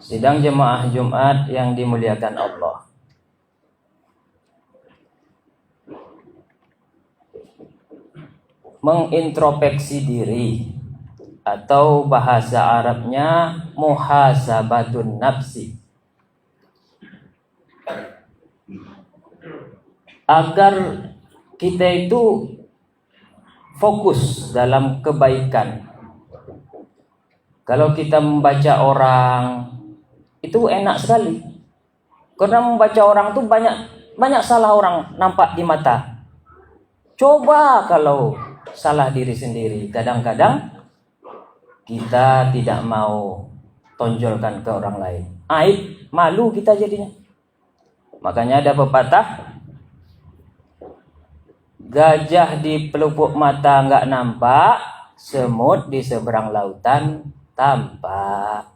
Sidang jemaah Jumat yang dimuliakan Allah. Mengintrospeksi diri atau bahasa Arabnya muhasabatun nafsi, agar kita itu fokus dalam kebaikan. Kalau kita membaca orang itu enak sekali, karena membaca orang itu banyak salah orang nampak di mata. Coba kalau salah diri sendiri, kadang-kadang kita tidak mau tonjolkan ke orang lain. Aib, malu kita jadinya. Makanya ada pepatah, gajah di pelupuk mata nggak nampak, semut di seberang lautan tampak.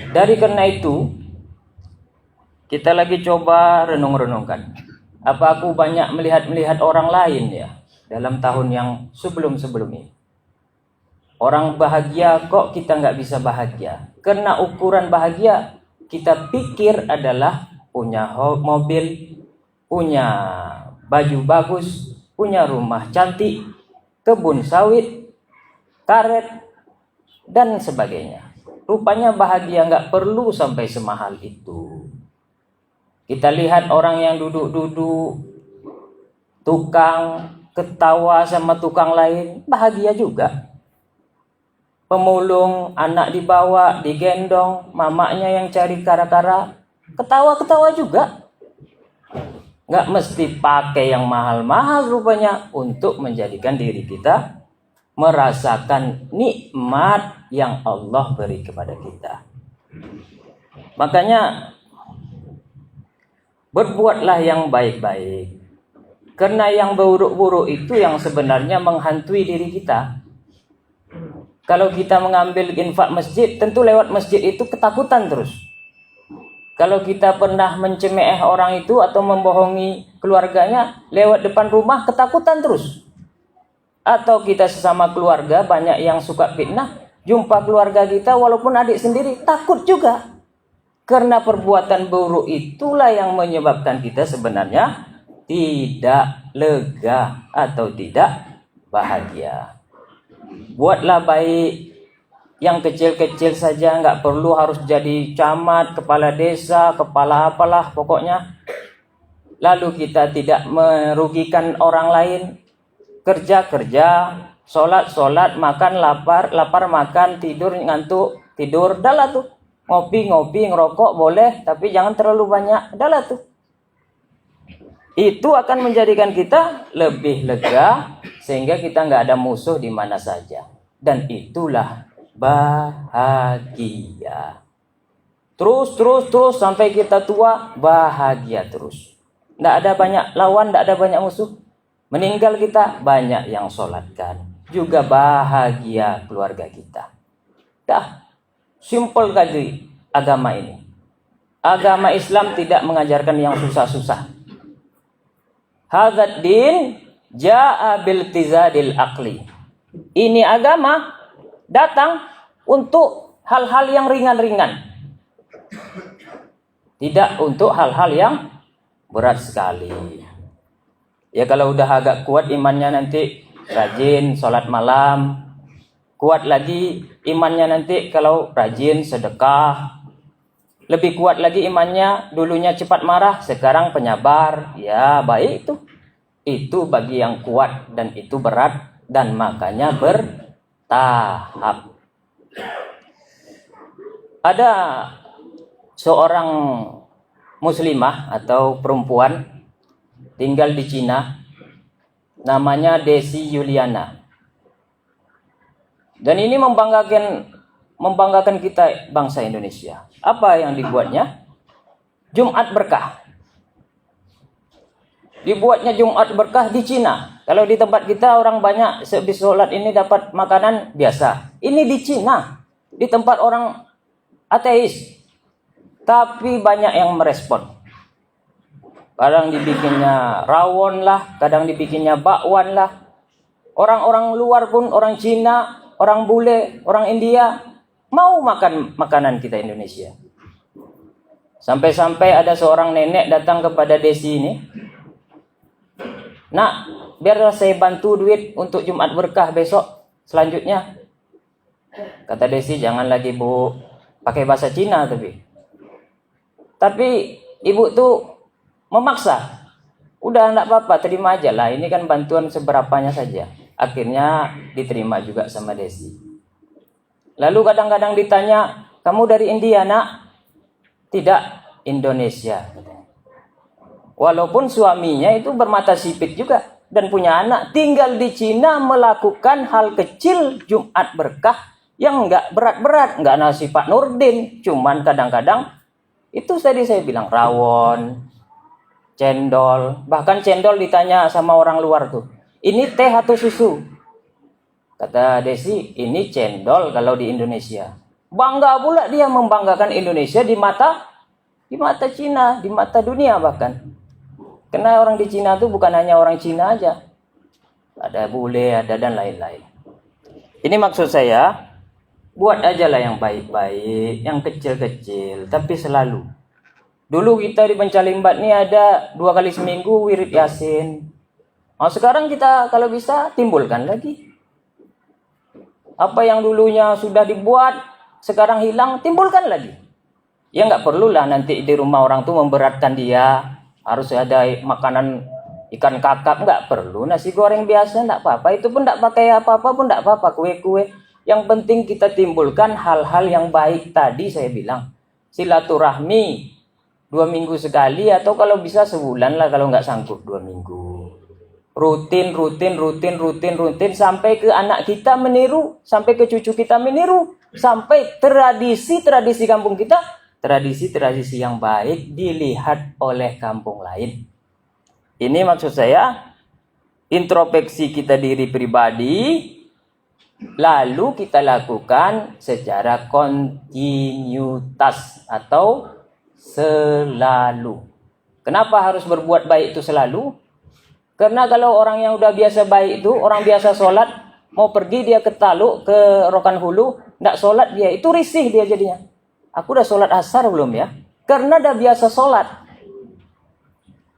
Dari karena itu, kita lagi coba renung-renungkan. Apa aku banyak melihat orang lain ya dalam tahun yang sebelum-sebelum ini? Orang bahagia kok kita nggak bisa bahagia? Karena ukuran bahagia kita pikir adalah punya mobil, punya baju bagus, punya rumah cantik, kebun sawit, karet, dan sebagainya. Rupanya bahagia nggak perlu sampai semahal itu. Kita lihat orang yang duduk-duduk, tukang ketawa sama tukang lain, bahagia juga. Pemulung, anak dibawa, digendong, mamanya yang cari kara-kara, ketawa-ketawa juga. Nggak mesti pakai yang mahal-mahal rupanya untuk menjadikan diri kita merasakan nikmat yang Allah beri kepada kita. Makanya berbuatlah yang baik-baik. Karena yang buruk-buruk itu yang sebenarnya menghantui diri kita. Kalau kita mengambil infak masjid, tentu lewat masjid itu ketakutan terus. Kalau kita pernah mencemooh orang itu atau membohongi keluarganya, lewat depan rumah ketakutan terus. Atau kita sesama keluarga banyak yang suka fitnah, jumpa keluarga kita walaupun adik sendiri takut juga. Karena perbuatan buruk itulah yang menyebabkan kita sebenarnya tidak lega atau tidak bahagia. Buatlah baik yang kecil-kecil saja, nggak perlu harus jadi camat, kepala desa, kepala apalah pokoknya. Lalu kita tidak merugikan orang lain. Kerja, sholat, makan, lapar, makan, tidur, ngantuk, tidur, adalah tuh. Ngopi, ngerokok boleh, tapi jangan terlalu banyak, adalah tuh. Itu akan menjadikan kita lebih lega, sehingga kita nggak ada musuh di mana saja. Dan itulah bahagia. Terus, sampai kita tua, bahagia terus. Nggak ada banyak lawan, nggak ada banyak musuh. Meninggal kita, banyak yang sholatkan. Juga bahagia keluarga kita. Dah, simple kali agama ini. Agama Islam tidak mengajarkan yang susah-susah. Hadzal din ja'a bil tizadil aqli. Ini agama datang untuk hal-hal yang ringan-ringan. Tidak untuk hal-hal yang berat sekali. Ya kalau udah agak kuat imannya nanti rajin sholat malam. Kuat lagi imannya nanti kalau rajin sedekah. Lebih kuat lagi imannya, dulunya cepat marah, sekarang penyabar. Ya baik itu. Itu bagi yang kuat dan itu berat dan makanya bertahap. Ada seorang muslimah atau perempuan tinggal di Cina, namanya Desi Yuliana. Dan ini membanggakan kita bangsa Indonesia. Apa yang dibuatnya? Jumat berkah. Dibuatnya Jumat berkah di Cina. Kalau di tempat kita orang banyak sehabis sholat ini dapat makanan biasa. Ini di Cina, di tempat orang ateis. Tapi banyak yang merespon. kadang dibikinnya rawon lah, kadang dibikinnya bakwan lah. Orang-orang luar pun, orang Cina, orang bule, orang India mau makan makanan kita Indonesia. Sampai-sampai ada seorang nenek datang kepada Desi ini. Nak, biarlah saya bantu duit untuk Jumat Berkah besok selanjutnya. Kata Desi, jangan lagi Bu, pakai bahasa Cina tapi ibu tuh memaksa. Udah enggak apa-apa, terima aja lah, ini kan bantuan seberapanya saja. Akhirnya diterima juga sama Desi. Lalu kadang-kadang ditanya, kamu dari India nak? Tidak, Indonesia. Walaupun suaminya itu bermata sipit juga dan punya anak, tinggal di Cina melakukan hal kecil Jumat Berkah yang enggak berat-berat, enggak nasi Pak Nurdin, cuman kadang-kadang itu tadi saya bilang rawon, cendol, bahkan cendol ditanya sama orang luar tuh, ini teh atau susu? Kata Desi, ini cendol kalau di Indonesia. Bangga pula dia membanggakan Indonesia di mata Cina, di mata dunia bahkan. Karena orang di Cina tuh bukan hanya orang Cina aja, ada bule, ada dan lain-lain. Ini maksud saya, buat aja lah yang baik-baik, yang kecil-kecil, tapi selalu. Dulu kita di Pencalimbat nih ada 2 kali seminggu wirid Yasin. Nah, sekarang kita kalau bisa timbulkan lagi. Apa yang dulunya sudah dibuat, sekarang hilang, timbulkan lagi. Ya nggak perlulah nanti di rumah orang tuh memberatkan dia, harus ada makanan ikan kakap, nggak perlu. Nasi goreng biasa, nggak apa-apa. Itu pun nggak pakai apa-apa pun nggak apa-apa, kue-kue. Yang penting kita timbulkan hal-hal yang baik tadi saya bilang. Silaturahmi 2 minggu sekali atau kalau bisa sebulan lah kalau nggak sanggup 2 minggu. Rutin sampai ke anak kita meniru, sampai ke cucu kita meniru, sampai tradisi kampung kita, tradisi yang baik dilihat oleh kampung lain. Ini maksud saya, introspeksi kita diri pribadi, lalu kita lakukan secara kontinuitas atau selalu. Kenapa harus berbuat baik itu selalu? Karena kalau orang yang udah biasa baik itu, orang biasa sholat, mau pergi dia ke Taluk, ke Rokan Hulu, nggak sholat dia, itu risih dia jadinya. Aku udah sholat asar belum ya? Karena udah biasa sholat.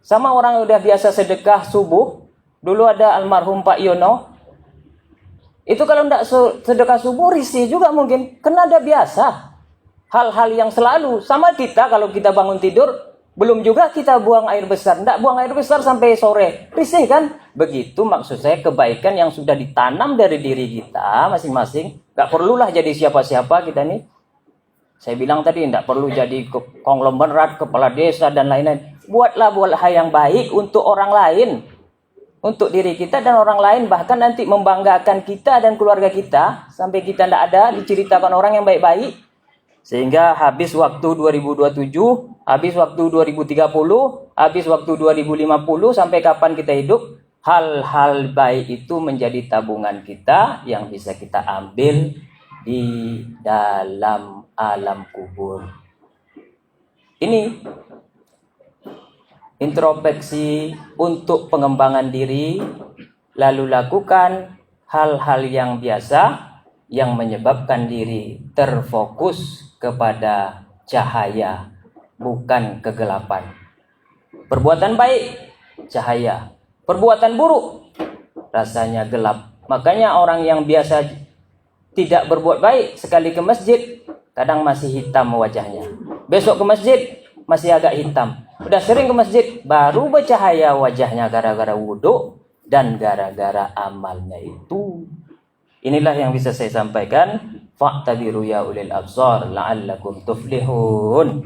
Sama orang yang udah biasa sedekah subuh, dulu ada almarhum Pak Yono, itu kalau nggak sedekah subuh risih juga mungkin, karena udah biasa. Hal-hal yang selalu, sama kita kalau kita bangun tidur, belum juga kita buang air besar. Nggak buang air besar sampai sore. Risih kan? Begitu maksud saya kebaikan yang sudah ditanam dari diri kita masing-masing. Nggak perlulah jadi siapa-siapa kita nih. Saya bilang tadi nggak perlu jadi konglomerat, kepala desa dan lain-lain. Buat hal yang baik untuk orang lain. Untuk diri kita dan orang lain. Bahkan nanti membanggakan kita dan keluarga kita. Sampai kita nggak ada diceritakan orang yang baik-baik. Sehingga habis waktu 2027, habis waktu 2030, habis waktu 2050, sampai kapan kita hidup, hal-hal baik itu menjadi tabungan kita yang bisa kita ambil di dalam alam kubur. Ini introspeksi untuk pengembangan diri, lalu lakukan hal-hal yang biasa yang menyebabkan diri terfokus kepada cahaya, bukan kegelapan. Perbuatan baik, cahaya. Perbuatan buruk, rasanya gelap. Makanya orang yang biasa tidak berbuat baik, sekali ke masjid, kadang masih hitam wajahnya. Besok ke masjid, masih agak hitam. Udah sering ke masjid, baru bercahaya wajahnya gara-gara wudhu dan gara-gara amalnya itu. Inilah yang bisa saya sampaikan. Fa'tabiru ya ulil absar la'allakum tuflihun.